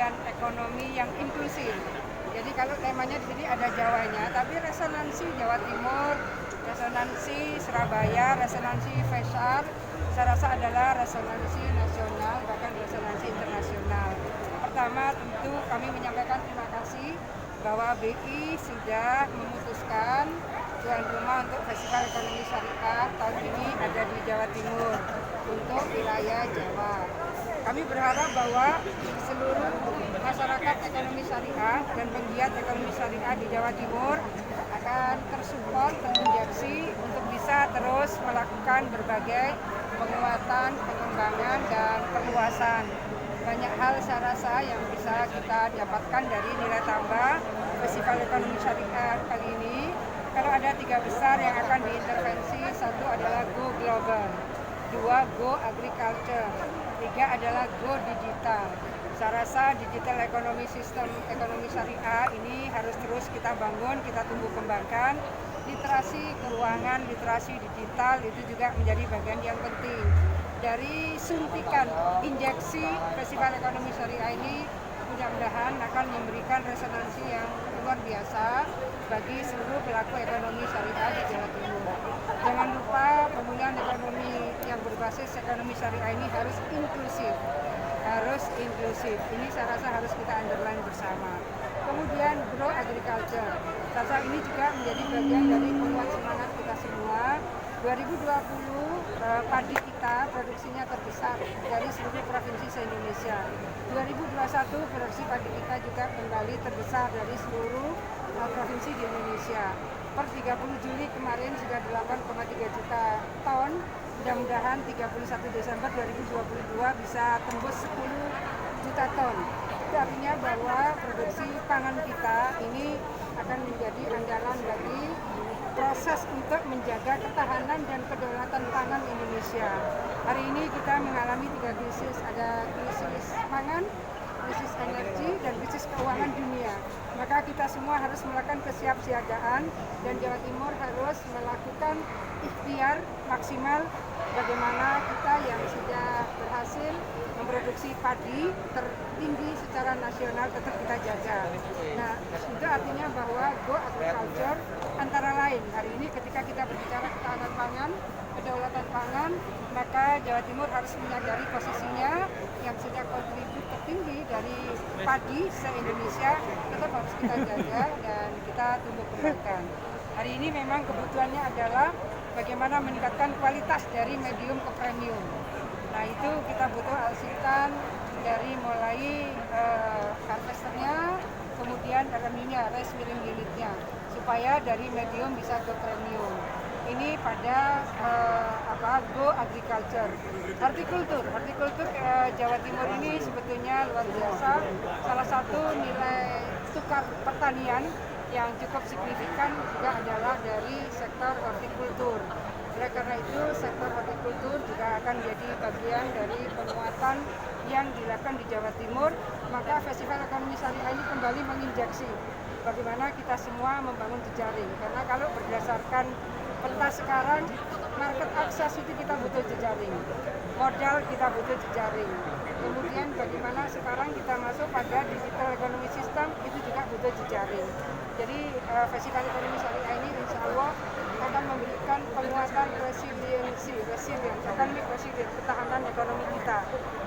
gerakan ekonomi yang inklusif. Jadi kalau temanya di sini ada Jawanya, tapi resonansi Jawa Timur, resonansi Surabaya, resonansi Faisal, saya rasa adalah resonansi nasional, bahkan resonansi internasional. Pertama, tentu kami menyampaikan terima kasih bahwa BI sudah memutuskan tuan rumah untuk Festival Ekonomi Syariah tahun ini ada di Jawa Timur untuk wilayah Jawa. Kami berharap bahwa seluruh masyarakat ekonomi syariah dan penggiat ekonomi syariah di Jawa Timur akan tersupport, terinjeksi untuk bisa terus melakukan berbagai penguatan, pengembangan, dan perluasan. Banyak hal saya rasa yang bisa kita dapatkan dari nilai tambah Festival Ekonomi Syariah kali ini. Kalau ada 3 besar yang akan diintervensi, 1 adalah Go Global, 2 Go Agriculture, 3 adalah Go Digital. Saya rasa digital ekonomi sistem ekonomi syariah ini harus terus kita bangun, kita tumbuh kembangkan. Literasi keuangan, literasi digital itu juga menjadi bagian yang penting. Dari suntikan injeksi Festival Ekonomi Syariah ini mudah-mudahan akan memberikan resonansi yang luar biasa bagi seluruh pelaku ekonomi syariah di Jawa Timur. Jangan lupa pemulihan ekonomi yang berbasis ekonomi syariah ini harus inklusif. Ini saya rasa harus kita underline bersama. Kemudian grow agriculture. Saya rasa ini juga menjadi bagian dari penguat semangat kita semua. 2020 padi kita produksinya terbesar dari seluruh provinsi se-Indonesia. 2021 produksi padi kita juga kembali terbesar dari seluruh provinsi di Indonesia. Per 30 Juli kemarin sudah 8,3 juta ton. Mudah-mudahan 31 Desember 2022 bisa tembus 10 juta ton. Itu artinya bahwa produksi pangan kita ini akan menjadi andalan bagi proses untuk menjaga ketahanan dan kedaulatan pangan Indonesia. Hari ini kita mengalami 3 krisis, ada krisis pangan, krisis energi, dan krisis keuangan dunia. Maka kita semua harus melakukan kesiapsiagaan dan Jawa Timur harus melakukan ikhtiar maksimal bagaimana kita yang sudah berhasil memproduksi padi tertinggi secara nasional tetap kita jaga. Nah, itu artinya bahwa Go Agriculture antara lain hari ini ketika kita berbicara ketahanan pangan, kedaulatan pangan, maka Jawa Timur harus menyadari posisinya yang sudah kontribusi tertinggi dari padi se-Indonesia tetap harus kita jaga dan kita tumbuh kembangkan. Hari ini memang kebutuhannya adalah bagaimana meningkatkan kualitas dari medium ke premium. Nah itu kita butuh alsitan dari mulai harvesternya, kemudian dalamnya rice milling unitnya, supaya dari medium bisa ke premium. Ini pada Go Agriculture. Hortikultur Jawa Timur ini sebetulnya luar biasa. Salah satu nilai tukar pertanian yang cukup signifikan juga adalah dari sektor hortikultur. Oleh karena itu, sektor hortikultur juga akan menjadi bagian dari penguatan yang dilakukan di Jawa Timur. Maka Festival Ekonomi Syariah ini kembali menginjeksi bagaimana kita semua membangun jejaring. Karena kalau berdasarkan peta sekarang, market access itu kita butuh jejaring, modal kita butuh jejaring. Kemudian bagaimana sekarang kita masuk pada digital economy system itu juga butuh jejaring. Jadi Festival Ekonomi Syariah ini insya Allah akan memberikan penguatan resiliensi, economic resilience, ketahanan ekonomi kita.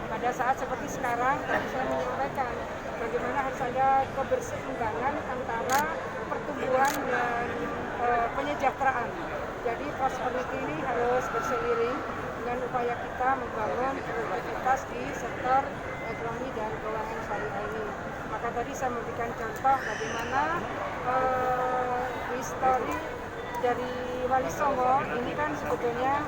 Pada saat seperti sekarang, tadi saya menyampaikan bagaimana harus ada keberseimbangan antara pertumbuhan dan penyejahteraan. Jadi prosperity ini harus berseiring dengan upaya kita membangun produktivitas di sektor ekonomi dan keuangan syariah ini. Maka tadi saya memberikan contoh bagaimana histori dari Wali Songo ini kan sebetulnya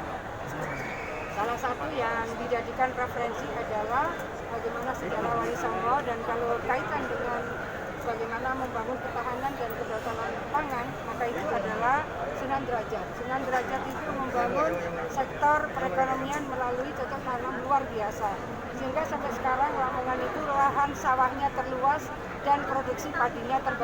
salah satu yang dijadikan referensi adalah bagaimana sejarah Wali Songo, dan kalau kaitan dengan bagaimana membangun ketahanan dan kedaulatan pangan, maka itu adalah Sunan Derajat. Sunan Derajat itu membangun sektor perekonomian melalui cocok tanam luar biasa. Sehingga sampai sekarang Lamongan itu lahan sawahnya terluas dan produksi padinya terbanyak.